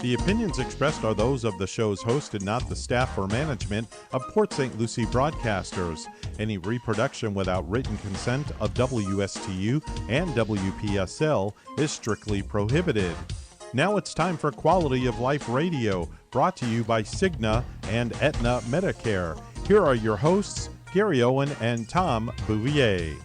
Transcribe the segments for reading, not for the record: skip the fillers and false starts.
The opinions expressed are those of the show's host and not the staff or management of Port St. Lucie Broadcasters. Any reproduction without written consent of WSTU and WPSL is strictly prohibited. Now it's time for Quality of Life Radio, brought to you by Cigna and Aetna Medicare. Here are your hosts, Gary Owen and Tom Bouvier.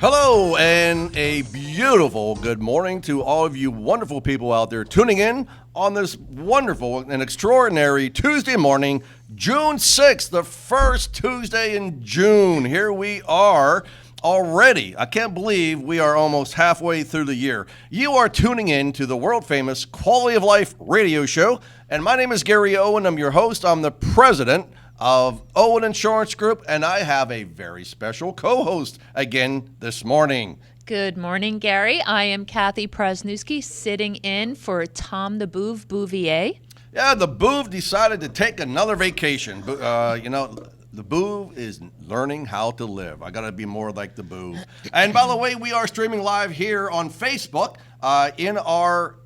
Hello, and a beautiful good morning to all of you wonderful people out there tuning in on this wonderful and extraordinary Tuesday morning, June 6th, the first Tuesday in June. Here we are already. I can't believe we are almost halfway through the year. You are tuning in to the world-famous Quality of Life radio show, and my name is Gary Owen. I'm your host. I'm the president of Owen Insurance Group, and I have a very special co-host again this morning. Good morning, Gary. I am Kathy Presnewski, sitting in for Tom the Bouvier. Yeah, the Boov decided to take another vacation. The Boov is learning how to live. I got to be more like the Boov. And by the way, we are streaming live here on Facebook in our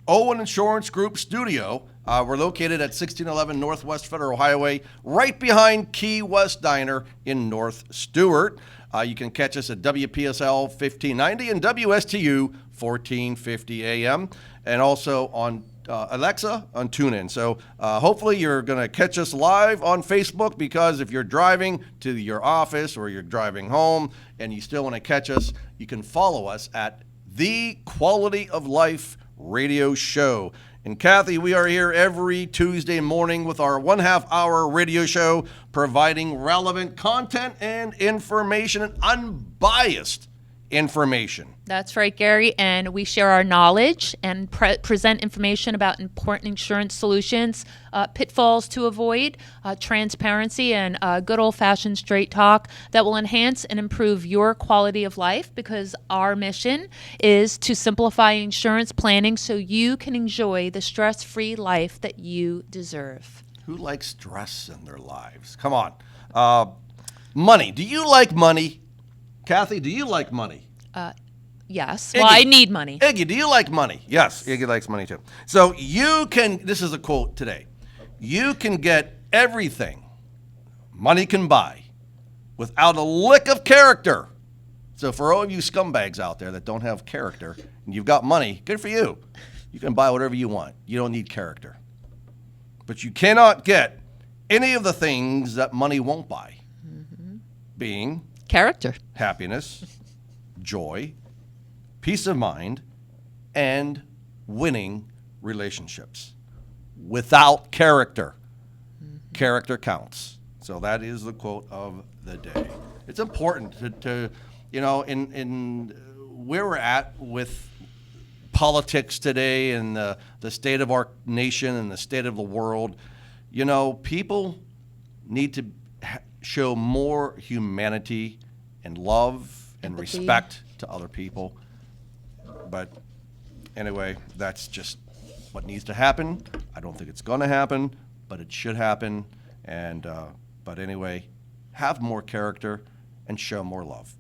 Owen Insurance Group studio. We're located at 1611 Northwest Federal Highway, right behind Key West Diner in North Stewart. You can catch us at WPSL 1590 and WSTU 1450 AM, and also on Alexa on TuneIn. So hopefully you're going to catch us live on Facebook, because if you're driving to your office or you're driving home and you still want to catch us, you can follow us at The Quality of Life Radio Show. And Kathy, we are here every Tuesday morning with our 1/2 hour radio show, providing relevant content and information, and unbiased information. That's right, Gary, and we share our knowledge and present information about important insurance solutions, pitfalls to avoid, transparency, and good old-fashioned straight talk that will enhance and improve your quality of life, because our mission is to simplify insurance planning so you can enjoy the stress-free life that you deserve. Who likes stress in their lives? Come on. Money. Do you like money? Kathy, do you like money? Yes. Iggy. Well, I need money. Iggy, do you like money? Yes, Iggy likes money too. So you can, this is a quote today, you can get everything money can buy without a lick of character. So for all of you scumbags out there that don't have character and you've got money, good for you. You can buy whatever you want. You don't need character. But you cannot get any of the things that money won't buy. Mm-hmm. Being character, happiness, joy, peace of mind, and winning relationships. Without character, character counts. So that is the quote of the day. It's important to in where we're at with politics today and the state of our nation and the state of the world. People need to show more humanity and love and empathy, respect to other people. But anyway, that's just what needs to happen. I don't think it's going to happen, but it should happen. And but anyway, have more character and show more love.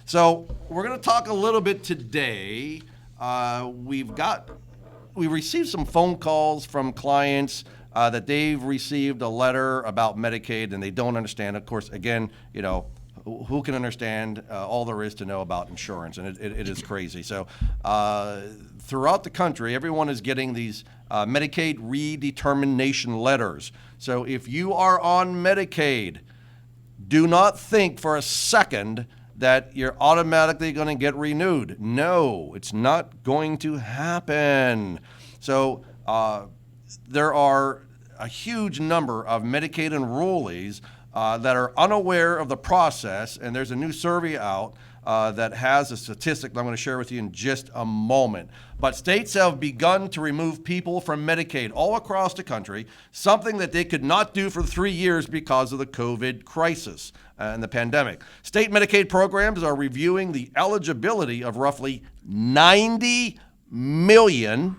So we're going to talk a little bit today. We received some phone calls from clients that they've received a letter about Medicaid and they don't understand. Of course, again, who can understand all there is to know about insurance? And it is crazy. So throughout the country, everyone is getting these Medicaid redetermination letters. So if you are on Medicaid, do not think for a second that you're automatically going to get renewed. No, it's not going to happen. So there are a huge number of Medicaid enrollees that are unaware of the process, and there's a new survey out that has a statistic that I'm going to share with you in just a moment. But states have begun to remove people from Medicaid all across the country, something that they could not do for 3 years because of the COVID crisis and the pandemic. State Medicaid programs are reviewing the eligibility of roughly 90 million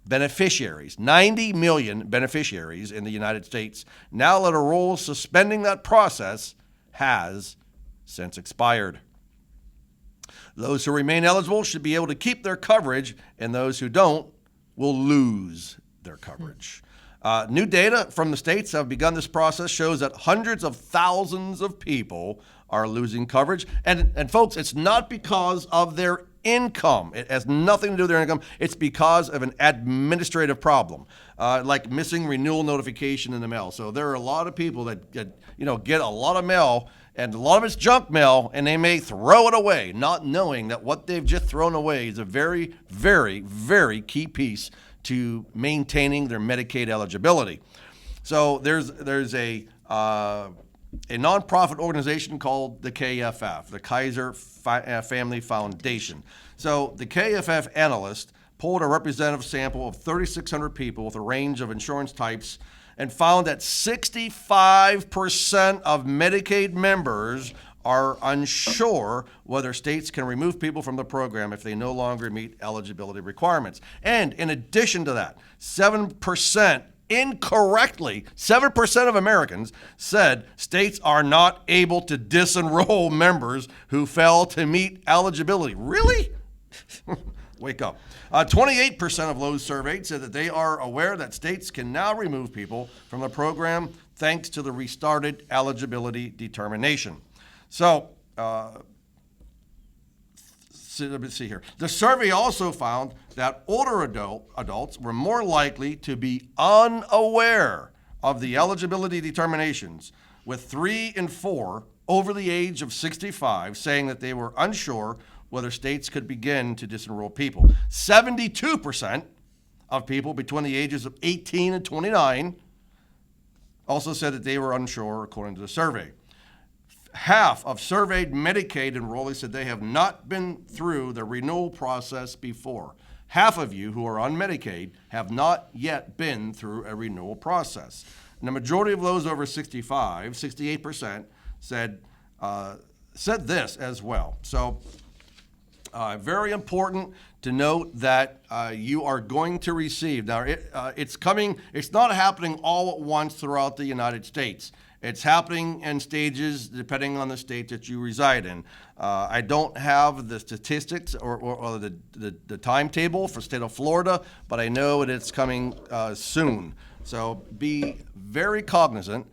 beneficiaries, 90 million beneficiaries in the United States. Now that a rule suspending that process has since expired. Those who remain eligible should be able to keep their coverage, and those who don't will lose their coverage. New data from the states have begun this process shows that hundreds of thousands of people are losing coverage. And folks, it's not because of their income. It has nothing to do with their income. It's because of an administrative problem, like missing renewal notification in the mail. So there are a lot of people that get a lot of mail, and a lot of it's junk mail, and they may throw it away, not knowing that what they've just thrown away is a very, very, very key piece to maintaining their Medicaid eligibility. So there's a nonprofit organization called the KFF, the Kaiser Family Foundation. So the KFF analyst polled a representative sample of 3,600 people with a range of insurance types and found that 65% of Medicaid members are unsure whether states can remove people from the program if they no longer meet eligibility requirements. And in addition to that, 7% incorrectly, 7% of Americans said states are not able to disenroll members who fail to meet eligibility. Really? Wake up. 28% of those surveyed said that they are aware that states can now remove people from the program thanks to the restarted eligibility determination. So, let me see here. The survey also found that older adults were more likely to be unaware of the eligibility determinations, with 3 in 4 over the age of 65 saying that they were unsure whether states could begin to disenroll people. 72% of people between the ages of 18 and 29 also said that they were unsure, according to the survey. Half of surveyed Medicaid enrollees said they have not been through the renewal process before. Half of you who are on Medicaid have not yet been through a renewal process. And the majority of those over 65, 68%, said this as well. So very important to note that you are going to receive. Now, it's coming. It's not happening all at once throughout the United States. It's happening in stages depending on the state that you reside in. I don't have the statistics or the timetable for the state of Florida, but I know it's coming soon. So be very cognizant.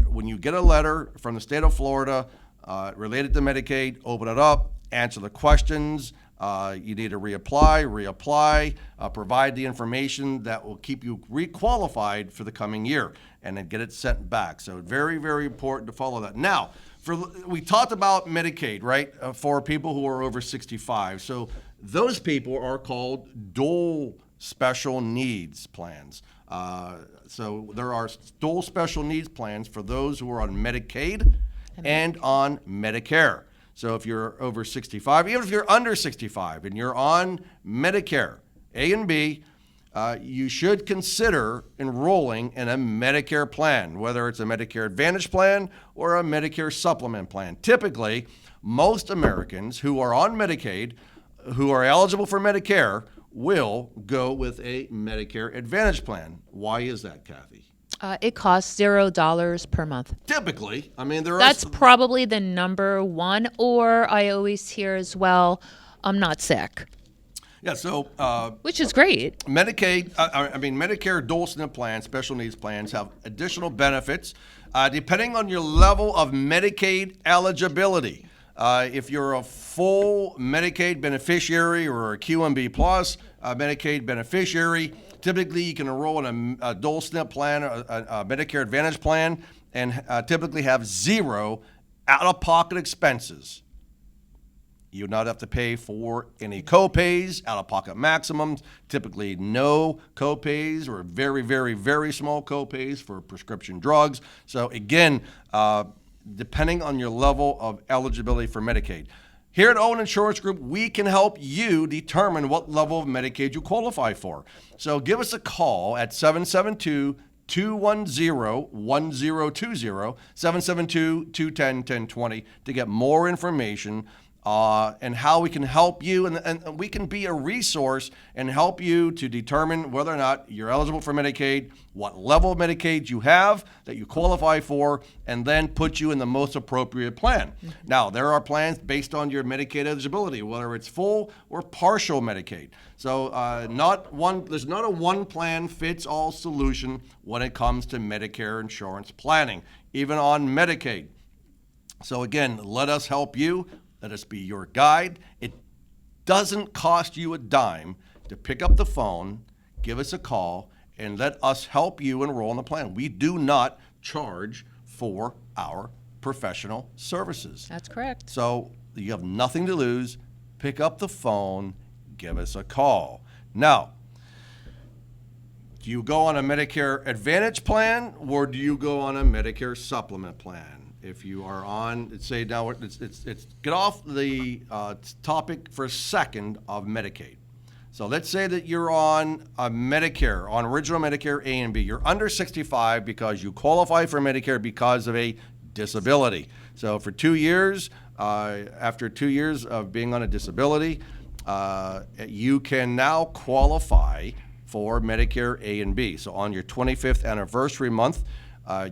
When you get a letter from the state of Florida related to Medicaid, open it up, answer the questions. You need to reapply, provide the information that will keep you requalified for the coming year, and then get it sent back. So very, very important to follow that. Now, we talked about Medicaid, right, for people who are over 65. So those people are called dual special needs plans. So there are dual special needs plans for those who are on Medicaid and on Medicare. So if you're over 65, even if you're under 65 and you're on Medicare, A and B, you should consider enrolling in a Medicare plan, whether it's a Medicare Advantage plan or a Medicare Supplement plan. Typically, most Americans who are on Medicaid, who are eligible for Medicare, will go with a Medicare Advantage plan. Why is that, Kathy? It costs $0 per month. Typically, I mean, That's probably the number one, or I always hear as well, I'm not sick. Yeah, so which is great. Medicare dual SNP plans, special needs plans, have additional benefits depending on your level of Medicaid eligibility. If you're a full Medicaid beneficiary or a QMB plus Medicaid beneficiary, typically you can enroll in a dual SNP plan, a Medicare Advantage plan, and typically have zero out-of-pocket expenses. You do not have to pay for any co-pays, out-of-pocket maximums, typically no co-pays or very, very, very small co-pays for prescription drugs. So again, depending on your level of eligibility for Medicaid. Here at Owen Insurance Group, we can help you determine what level of Medicaid you qualify for. So give us a call at 772-210-1020, 772-210-1020 to get more information and how we can help you, and we can be a resource and help you to determine whether or not you're eligible for Medicaid, what level of Medicaid you have that you qualify for, and then put you in the most appropriate plan. Now, there are plans based on your Medicaid eligibility, whether it's full or partial Medicaid. So there's not a one plan fits all solution when it comes to Medicare insurance planning, even on Medicaid. So again, let us help you. Let us be your guide. It doesn't cost you a dime to pick up the phone, give us a call, and let us help you enroll in the plan. We do not charge for our professional services. That's correct. So you have nothing to lose. Pick up the phone, give us a call. Now, do you go on a Medicare Advantage plan or do you go on a Medicare Supplement plan? If you are on, say now, it's get off the topic for a second of Medicaid. So let's say that you're on a Medicare, on original Medicare A and B. You're under 65 because you qualify for Medicare because of a disability. So for 2 years, after 2 years of being on a disability, you can now qualify for Medicare A and B. So on your 25th anniversary month,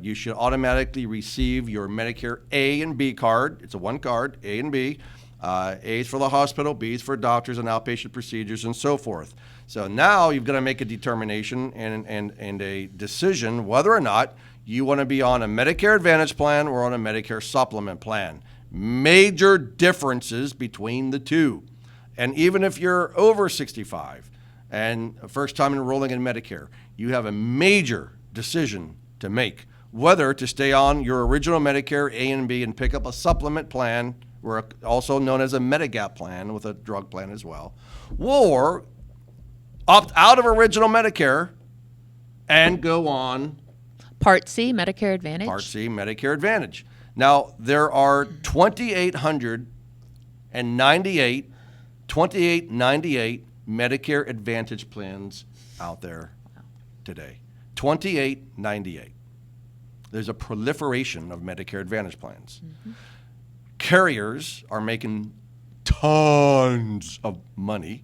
you should automatically receive your Medicare A and B card. It's a one card, A and B. A is for the hospital, B is for doctors and outpatient procedures and so forth. So now you've got to make a determination and a decision whether or not you want to be on a Medicare Advantage plan or on a Medicare Supplement plan. Major differences between the two. And even if you're over 65 and first time enrolling in Medicare, you have a major decision to make whether to stay on your original Medicare A and B and pick up a supplement plan, or also known as a Medigap plan with a drug plan as well, or opt out of original Medicare and go on Part C, Medicare Advantage. Part C, Medicare Advantage. Now, there are 2,898 Medicare Advantage plans out there today. 2,898. There's a proliferation of Medicare Advantage plans. Carriers are making tons of money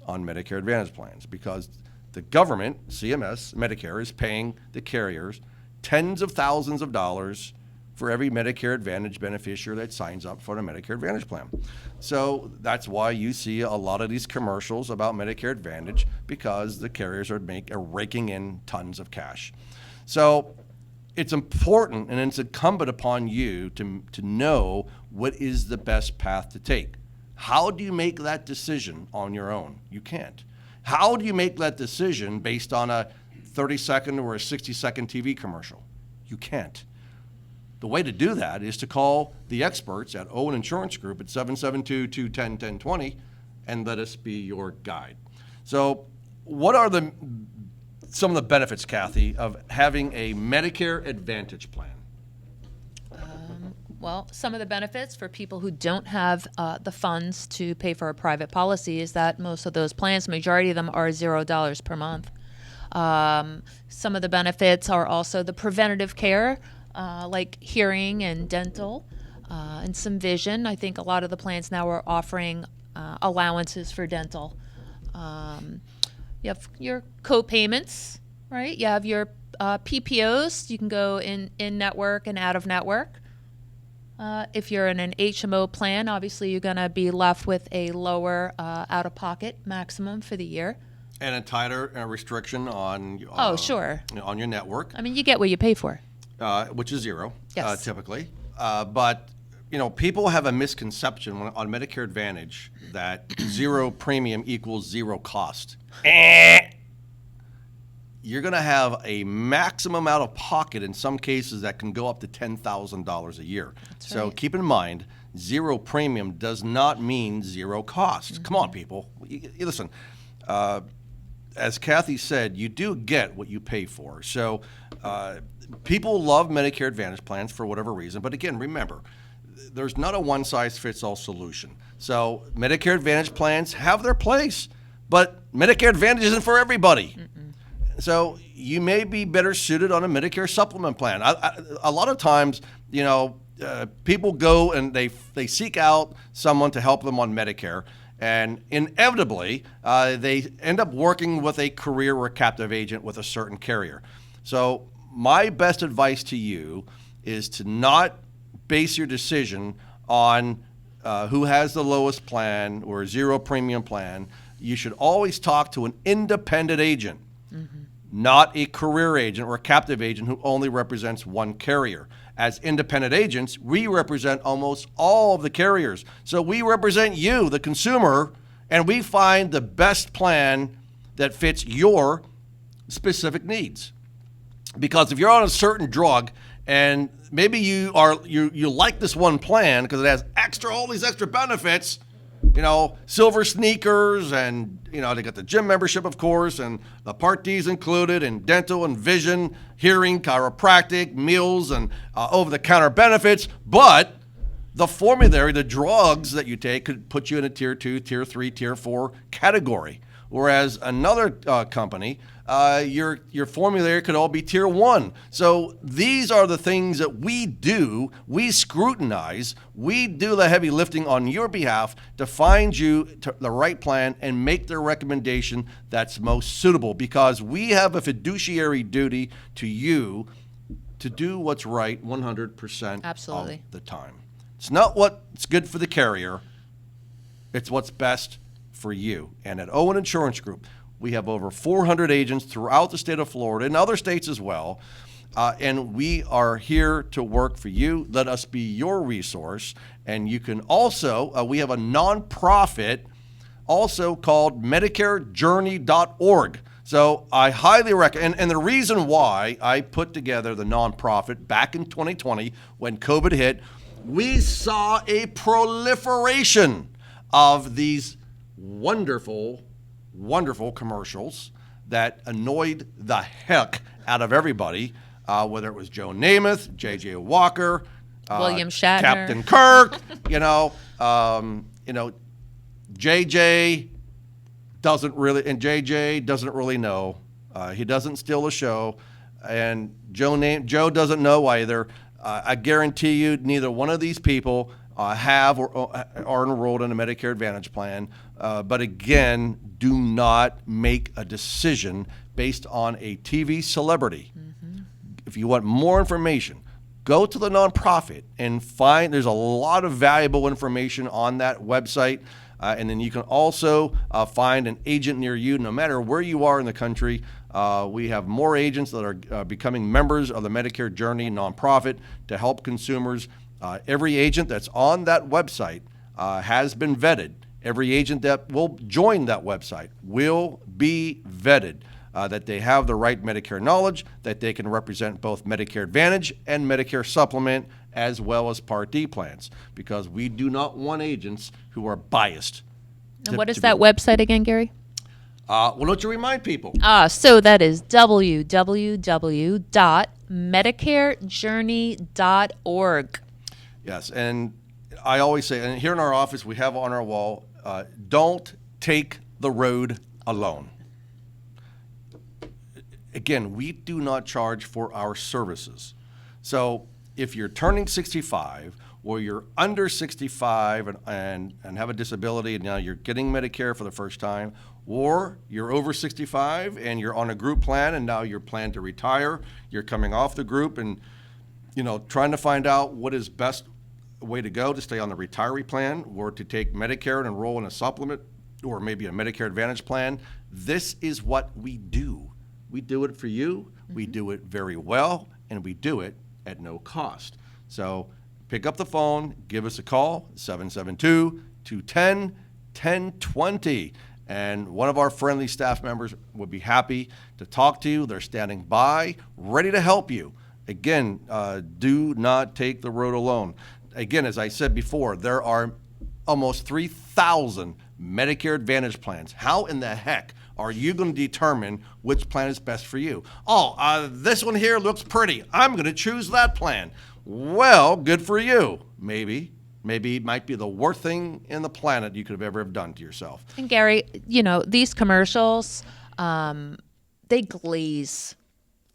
on Medicare Advantage plans because the government, CMS, Medicare, is paying the carriers tens of thousands of dollars for every Medicare Advantage beneficiary that signs up for a Medicare Advantage plan. So that's why you see a lot of these commercials about Medicare Advantage, because the carriers are raking in tons of cash. So it's important and it's incumbent upon you to know what is the best path to take. How do you make that decision on your own? You can't. How do you make that decision based on a 30-second or a 60-second TV commercial? You can't. The way to do that is to call the experts at Owen Insurance Group at 772-210-1020 and let us be your guide. So what are some of the benefits, Kathy, of having a Medicare Advantage plan? Well, some of the benefits for people who don't have the funds to pay for a private policy is that most of those plans, majority of them, are $0 per month. Some of the benefits are also the preventative care, like hearing and dental, and some vision. I think a lot of the plans now are offering allowances for dental. You have your co-payments, right? You have your PPOs. You can go in network and out of network. If you're in an HMO plan, obviously you're going to be left with a lower out-of-pocket maximum for the year. And a tighter restriction on sure, on your network. I mean, you get what you pay for. Which is zero, Yes. typically. But, people have a misconception on Medicare Advantage that zero premium equals zero cost. You're going to have a maximum out of pocket in some cases that can go up to $10,000 a year. That's So right. keep in mind, zero premium does not mean zero cost. Come on, people. You listen. As Kathy said, you do get what you pay for. So people love Medicare Advantage plans for whatever reason. But again, remember, there's not a one-size-fits-all solution. So Medicare Advantage plans have their place, but Medicare Advantage isn't for everybody. So you may be better suited on a Medicare supplement plan. A lot of times, people go and they seek out someone to help them on Medicare, and inevitably they end up working with a career or captive agent with a certain carrier. So my best advice to you is to not base your decision on who has the lowest plan or a zero premium plan. You should always talk to an independent agent, not a career agent or a captive agent who only represents one carrier. As independent agents, we represent almost all of the carriers. So we represent you, the consumer, and we find the best plan that fits your specific needs. Because if you're on a certain drug and maybe you like this one plan because it has all these extra benefits, silver sneakers, and they got the gym membership, of course, and the Part D's included, and dental and vision, hearing, chiropractic, meals, and over-the-counter benefits. But the formulary, the drugs that you take, could put you in a tier 2, tier 3, tier 4 category. Whereas another company, your formulary could all be tier 1. So these are the things that we do. We scrutinize. We do the heavy lifting on your behalf to find you the right plan and make the recommendation that's most suitable, because we have a fiduciary duty to you to do what's right 100% Absolutely. of the time. It's not what's good for the carrier. It's what's best for you. And at Owen Insurance Group, we have over 400 agents throughout the state of Florida and other states as well. And we are here to work for you. Let us be your resource. And you can also, we have a nonprofit also called MedicareJourney.org. So I highly recommend, and the reason why I put together the nonprofit back in 2020 when COVID hit, we saw a proliferation of these wonderful commercials that annoyed the heck out of everybody, whether it was Joe Namath, J.J. Walker, William Shatner, Captain Kirk, JJ doesn't really know. He doesn't steal the show, and Joe doesn't know either. I guarantee you, neither one of these people have or are enrolled in a Medicare Advantage plan. But again, do not make a decision based on a TV celebrity. If you want more information, go to the nonprofit and there's a lot of valuable information on that website. And then you can also find an agent near you, no matter where you are in the country. We have more agents that are becoming members of the Medicare Journey nonprofit to help consumers. Every agent that's on that website has been vetted. Every agent that will join that website will be vetted, that they have the right Medicare knowledge, that they can represent both Medicare Advantage and Medicare Supplement, as well as Part D plans, because we do not want agents who are biased. And what is that website again, Gary? Well, don't you remind people? So that is www.medicarejourney.org. Yes, and I always say, and here in our office, we have on our wall, don't take the road alone. Again, we do not charge for our services. So if you're turning 65 or you're under 65 and have a disability and now you're getting Medicare for the first time, or you're over 65 and you're on a group plan and now you're planning to retire, you're coming off the group and trying to find out what is best way to go to stay on the retiree plan or to take Medicare and enroll in a supplement or maybe a Medicare Advantage plan, this is what we do. We do it for you. We do it very well, and we do it at no cost. So pick up the phone, give us a call, 772-210-1020. And one of our friendly staff members would be happy to talk to you. They're standing by, ready to help you. Again, do not take the road alone. Again, as I said before, there are almost 3,000 Medicare Advantage plans. How in the heck are you going to determine which plan is best for you? This one here looks pretty. I'm going to choose that plan. Well, good for you. Maybe it might be the worst thing in the planet you could have ever have done to yourself. And Gary, these commercials, they glaze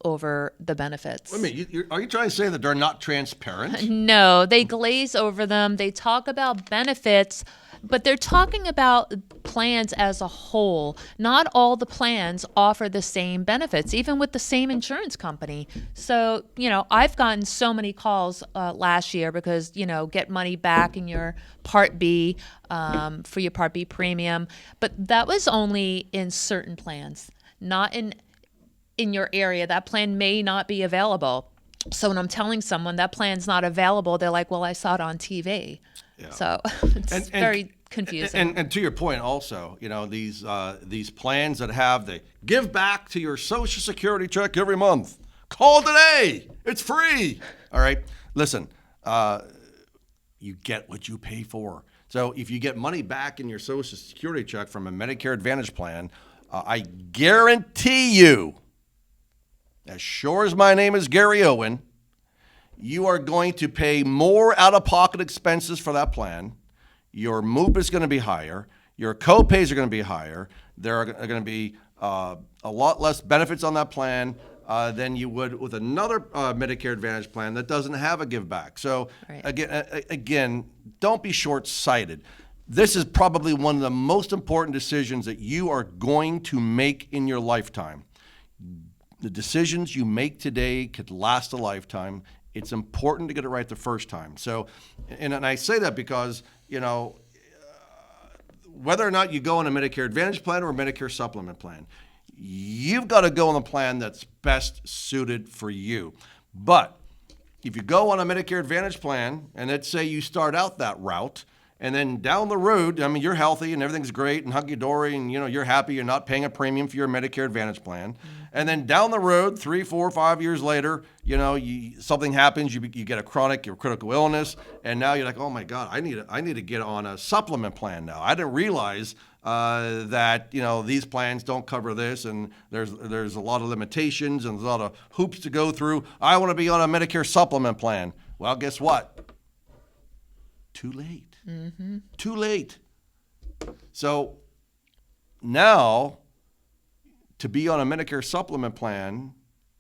over the benefits. I mean, are you trying to say that they're not transparent? No, they glaze over them. They talk about benefits, but they're talking about plans as a whole. Not all the plans offer the same benefits, even with the same insurance company. So, I've gotten so many calls last year because, get money back in your Part B for your Part B premium. But that was only in certain plans, not in your area. That plan may not be available. So when I'm telling someone that plan's not available, they're like, well, I saw it on TV. Yeah. So it's very confusing. And to your point also, these plans that have the give back to your Social Security check every month. Call today. It's free. All right. Listen, you get what you pay for. So if you get money back in your Social Security check from a Medicare Advantage plan, I guarantee you, as sure as my name is Gary Owen, you are going to pay more out-of-pocket expenses for that plan. Your MOOP is going to be higher. Your co-pays are going to be higher. There are going to be a lot less benefits on that plan than you would with another Medicare Advantage plan that doesn't have a give back. So right. again, don't be short-sighted. This is probably one of the most important decisions that you are going to make in your lifetime. The decisions you make today could last a lifetime. It's important to get it right the first time. So, and I say that because, whether or not you go on a Medicare Advantage plan or a Medicare Supplement plan, you've got to go on the plan that's best suited for you. But if you go on a Medicare Advantage plan, and let's say you start out that route, and then down the road, you're healthy and everything's great and hunky-dory and, you're happy you're not paying a premium for your Medicare Advantage plan. Mm-hmm. And then down the road, 3, 4, 5 years later, something happens, you get a critical illness, and now you're like, oh my God, I need to get on a supplement plan now. I didn't realize that, these plans don't cover this, and there's a lot of limitations and there's a lot of hoops to go through. I want to be on a Medicare supplement plan. Well, guess what? Too late. Mm-hmm. Too late. So now, to be on a Medicare supplement plan,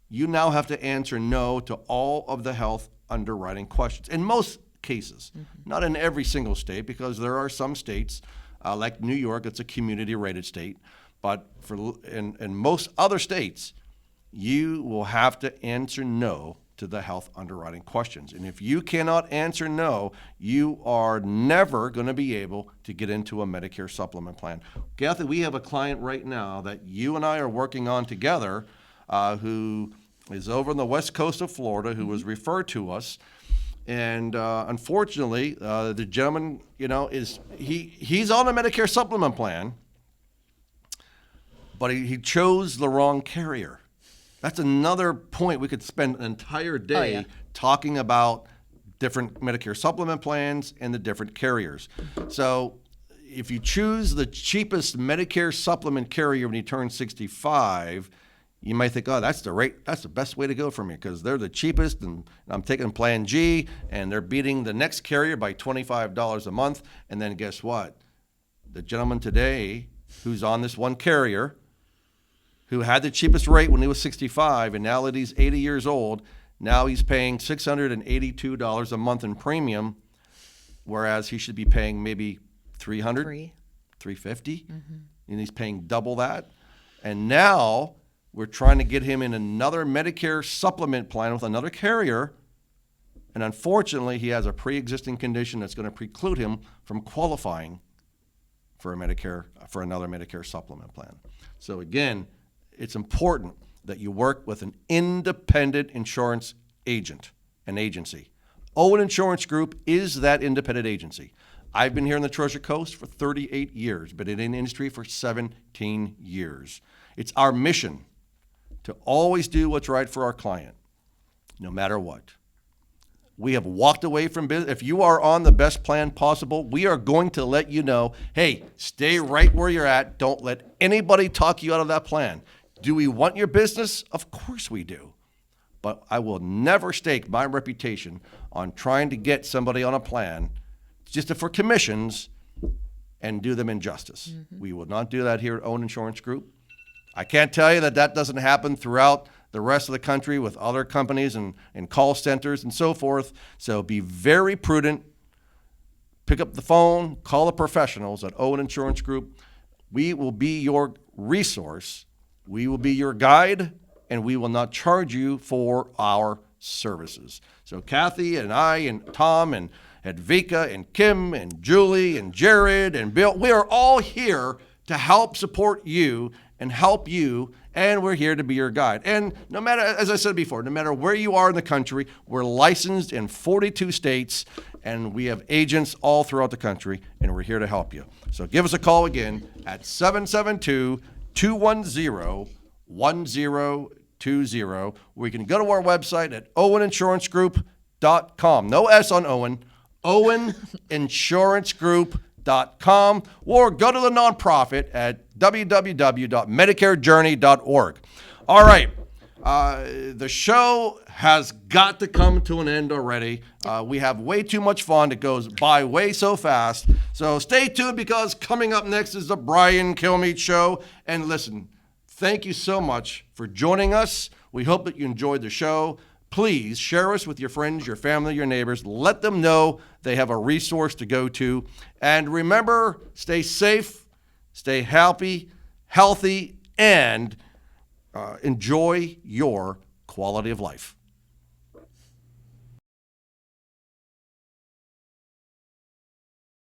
you now have to answer no to all of the health underwriting questions. In most cases, not in every single state, because there are some states, like New York, it's a community-rated state. But in most other states, you will have to answer no to the health underwriting questions. And if you cannot answer no, you are never going to be able to get into a Medicare supplement plan. Kathy, we have a client right now that you and I are working on together who is over on the west coast of Florida, who was referred to us. And unfortunately, the gentleman, he's on a Medicare supplement plan, but he chose the wrong carrier. That's another point. We could spend an entire day talking about different Medicare supplement plans and the different carriers. So if you choose the cheapest Medicare supplement carrier when you turn 65, you might think, oh, that's the best way to go for me because they're the cheapest and I'm taking Plan G and they're beating the next carrier by $25 a month. And then guess what? The gentleman today who's on this one carrier who had the cheapest rate when he was 65, and now that he's 80 years old, now he's paying $682 a month in premium, whereas he should be paying maybe $300, $350, and he's paying double that. And now we're trying to get him in another Medicare supplement plan with another carrier, and unfortunately, he has a pre-existing condition that's going to preclude him from qualifying for another Medicare supplement plan. So again, it's important that you work with an independent insurance agent, an agency. Owen Insurance Group is that independent agency. I've been here on the Treasure Coast for 38 years, been in the industry for 17 years. It's our mission to always do what's right for our client, no matter what. We have walked away from business. If you are on the best plan possible, we are going to let you know, hey, stay right where you're at. Don't let anybody talk you out of that plan. Do we want your business? Of course we do. But I will never stake my reputation on trying to get somebody on a plan just for commissions and do them injustice. We will not do that here at Owen Insurance Group. I can't tell you that that doesn't happen throughout the rest of the country with other companies and call centers and so forth. So be very prudent. Pick up the phone, call the professionals at Owen Insurance Group. We will be your resource. We will be your guide, and we will not charge you for our services. So Kathy and I and Tom and Edvika and Kim and Julie and Jared and Bill, we are all here to help support you and help you, and we're here to be your guide. And no matter, as I said before, no matter where you are in the country, we're licensed in 42 states, and we have agents all throughout the country, and we're here to help you. So give us a call again at 772-210-1020. Or you can go to our website at oweninsurancegroup.com. No S on Owen. oweninsurancegroup.com, or go to the nonprofit at www.medicarejourney.org. All right. The show has got to come to an end already. We have way too much fun. It goes by way so fast. So stay tuned, because coming up next is the Brian Kilmeade Show. And listen, thank you so much for joining us. We hope that you enjoyed the show. Please share us with your friends, your family, your neighbors. Let them know they have a resource to go to. And remember, stay safe, stay happy, healthy, and enjoy your quality of life.